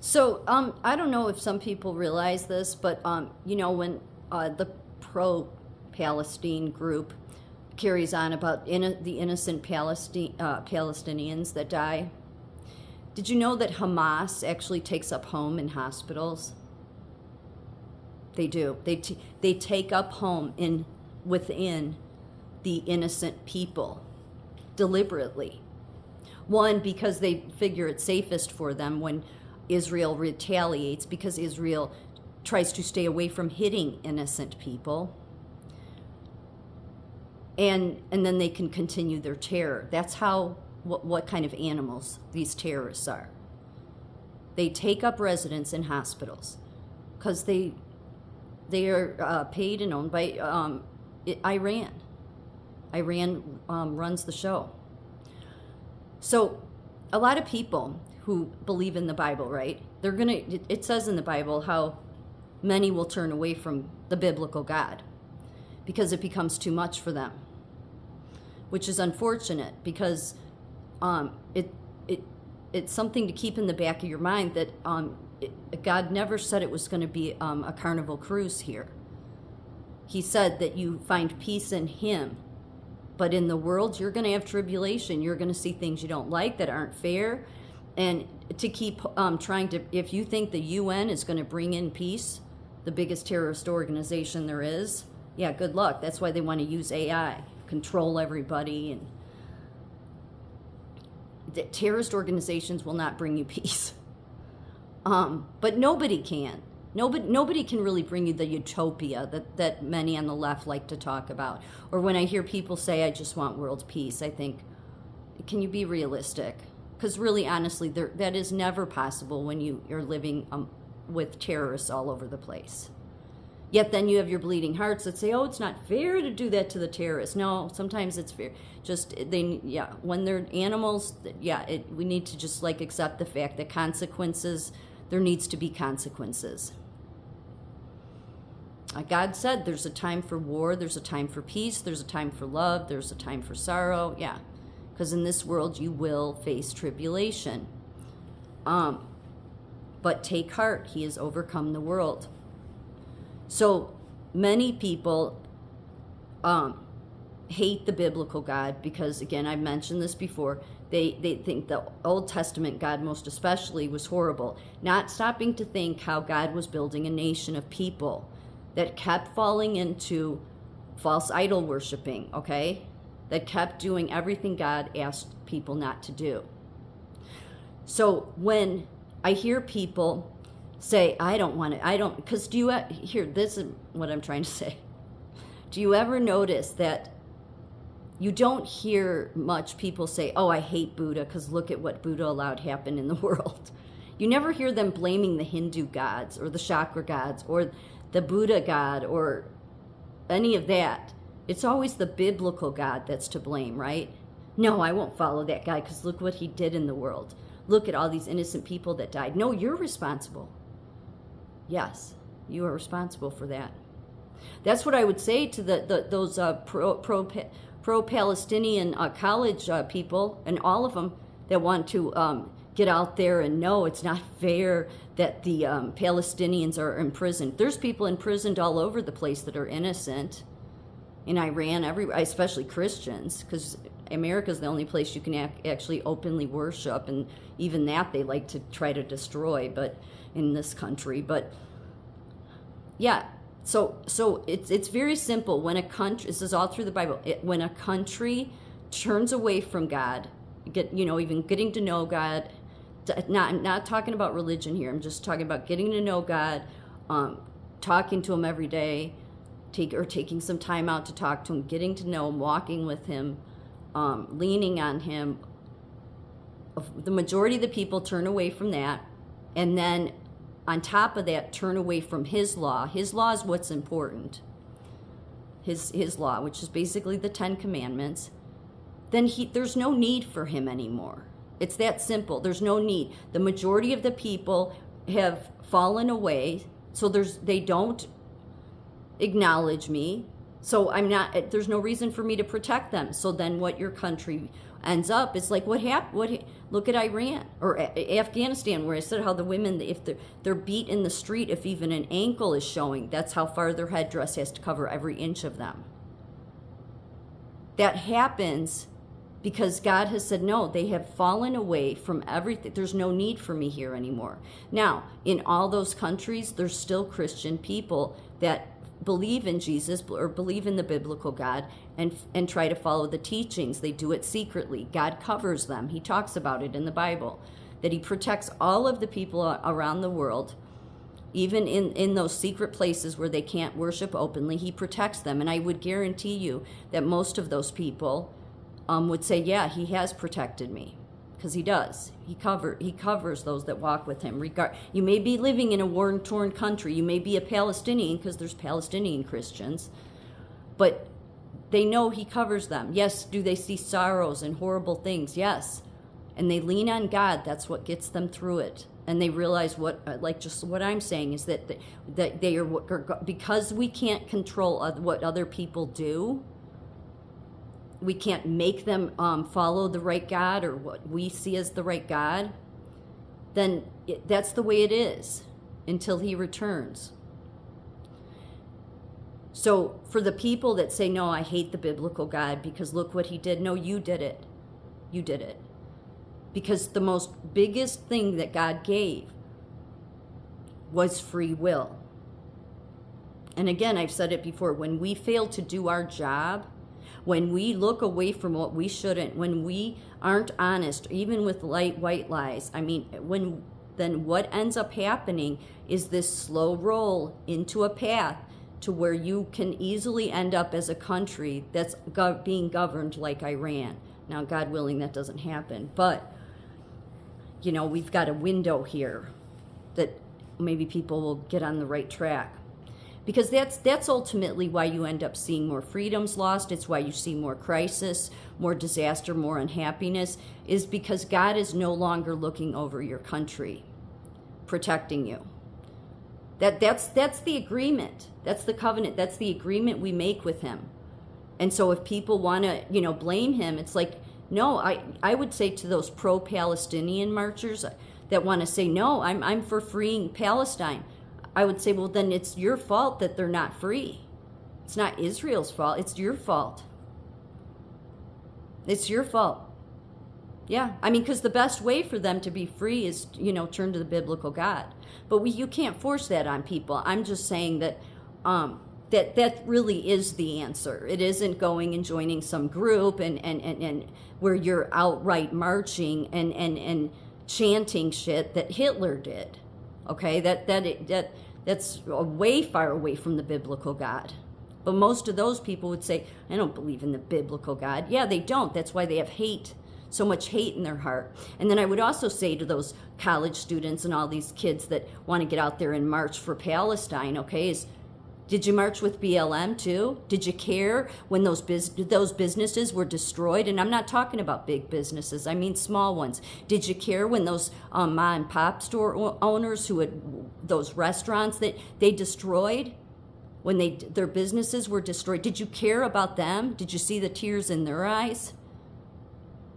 So, I don't know if some people realize this, but when the pro-Palestine group carries on about the innocent Palestinians that die, did you know that Hamas actually takes up home in hospitals? They do. They take up home within the innocent people deliberately. One, because they figure it's safest for them when Israel retaliates, because Israel tries to stay away from hitting innocent people. And then they can continue their terror. That's what kind of animals these terrorists are. They take up residence in hospitals because they are paid and owned by Iran. Iran runs the show. So a lot of people who believe in the Bible, right? It says in the Bible how many will turn away from the biblical God because it becomes too much for them, which is unfortunate because it's something to keep in the back of your mind that God never said it was going to be a carnival cruise here. He said that you find peace in Him. But in the world, you're going to have tribulation. You're going to see things you don't like that aren't fair. And to keep trying to, if you think the UN is going to bring in peace, the biggest terrorist organization there is, yeah, good luck. That's why they want to use AI, control everybody. And the terrorist organizations will not bring you peace. But nobody can. Nobody can really bring you the utopia that many on the left like to talk about. Or when I hear people say, I just want world peace, I think, can you be realistic? Because really, honestly, that is never possible when you're living with terrorists all over the place. Yet then you have your bleeding hearts that say, oh, it's not fair to do that to the terrorists. No, sometimes it's fair. When they're animals, we need to just accept the fact that there needs to be consequences. God said there's a time for war, there's a time for peace, there's a time for love, there's a time for sorrow. Yeah, because in this world you will face tribulation. But take heart, He has overcome the world. So many people hate the biblical God because, again, I've mentioned this before, they think the Old Testament God most especially was horrible, not stopping to think how God was building a nation of people that kept falling into false idol worshiping, okay? That kept doing everything God asked people not to do. So when I hear people say, because this is what I'm trying to say. Do you ever notice that you don't hear much people say, oh, I hate Buddha because look at what Buddha allowed happen in the world. You never hear them blaming the Hindu gods or the chakra gods or the Buddha God or any of that. It's always the biblical God that's to blame, right? No, I won't follow that guy because look what he did in the world. Look at all these innocent people that died. No, you're responsible. Yes, you are responsible for that. That's what I would say to those pro-Palestinian college people and all of them that want to get out there and know it's not fair that the Palestinians are imprisoned. There's people imprisoned all over the place that are innocent. In Iran, especially Christians, because America's the only place you can actually openly worship, and even that they like to try to destroy, but in this country. But yeah, so it's very simple. When a country, this is all through the Bible, when a country turns away from God, even getting to know God, not talking about religion here. I'm just talking about getting to know God, talking to Him every day, taking some time out to talk to Him, getting to know Him, walking with Him, leaning on Him. The majority of the people turn away from that, and then on top of that, turn away from His law. His law is what's important. His law, which is basically the 10 Commandments. Then there's no need for Him anymore. It's that simple. There's no need. The majority of the people have fallen away, so they don't acknowledge me. So there's no reason for me to protect them. So then what your country ends up, it's like what happened. Look at Iran or Afghanistan, where I said how the women, if they're beat in the street, if even an ankle is showing, that's how far their headdress has to cover every inch of them. That happens because God has said, no, they have fallen away from everything. There's no need for me here anymore. Now, in all those countries, there's still Christian people that believe in Jesus or believe in the biblical God and try to follow the teachings. They do it secretly. God covers them. He talks about it in the Bible, that he protects all of the people around the world. Even in those secret places where they can't worship openly, he protects them. And I would guarantee you that most of those people would say, yeah, he has protected me, because he does. He covers those that walk with him. You may be living in a war-torn country. You may be a Palestinian, because there's Palestinian Christians, but they know he covers them. Yes, do they see sorrows and horrible things? Yes. And they lean on God. That's what gets them through it. And they realize just what I'm saying is that they are, because we can't control what other people do, we can't make them follow the right God or what we see as the right God, then that's the way it is until he returns. So for the people that say, no, I hate the biblical God because look what he did. No, you did it. You did it. Because the most biggest thing that God gave was free will. And again, I've said it before, when we fail to do our job, when we look away from what we shouldn't, when we aren't honest, even with white lies, then what ends up happening is this slow roll into a path to where you can easily end up as a country that's being governed like Iran. Now, God willing, that doesn't happen. But, we've got a window here that maybe people will get on the right track. Because that's ultimately why you end up seeing more freedoms lost. It's why you see more crisis, more disaster, more unhappiness, is because God is no longer looking over your country, protecting you. That's the agreement. That's the covenant. That's the agreement we make with him. And so if people want to, blame him, it's like, no, I would say to those pro-Palestinian marchers that want to say, no, I'm for freeing Palestine. I would say, well, then it's your fault that they're not free. It's not Israel's fault. It's your fault. It's your fault. Yeah, because the best way for them to be free is, turn to the biblical God. But you can't force that on people. I'm just saying that that really is the answer. It isn't going and joining some group and where you're outright marching and chanting shit that Hitler did. Okay, that's way far away from the biblical God. But most of those people would say, I don't believe in the biblical God. Yeah, they don't. That's why they have hate, so much hate in their heart. And then I would also say to those college students and all these kids that want to get out there and march for Palestine, okay, did you march with BLM too? Did you care when those businesses were destroyed? And I'm not talking about big businesses. I mean small ones. Did you care when those ma and pop store owners who had those restaurants that they destroyed, when their businesses were destroyed? Did you care about them? Did you see the tears in their eyes?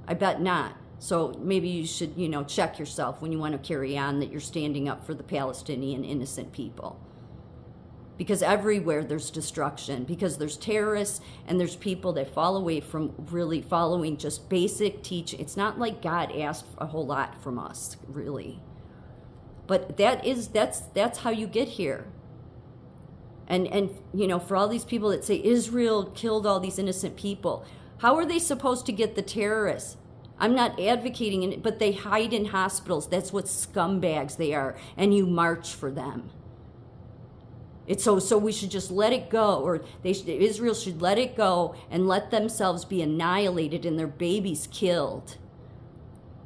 I bet not. So maybe you should, check yourself when you want to carry on that you're standing up for the Palestinian innocent people. Because everywhere there's destruction, because there's terrorists and there's people that fall away from really following just basic teaching. It's not like God asked a whole lot from us, really. But that's how you get here. And for all these people that say Israel killed all these innocent people, how are they supposed to get the terrorists? I'm not advocating it, but they hide in hospitals. That's what scumbags they are, and you march for them. It's so we should just let it go, or Israel should let it go and let themselves be annihilated and their babies killed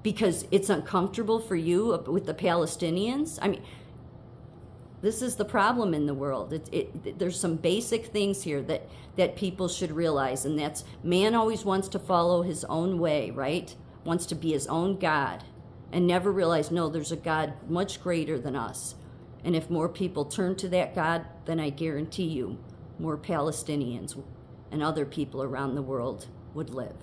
because it's uncomfortable for you with the Palestinians. This is the problem in the world. There's some basic things here that people should realize, and that's man always wants to follow his own way, right? Wants to be his own God, and never realize, no, there's a God much greater than us. And if more people turn to that God, then I guarantee you more Palestinians and other people around the world would live.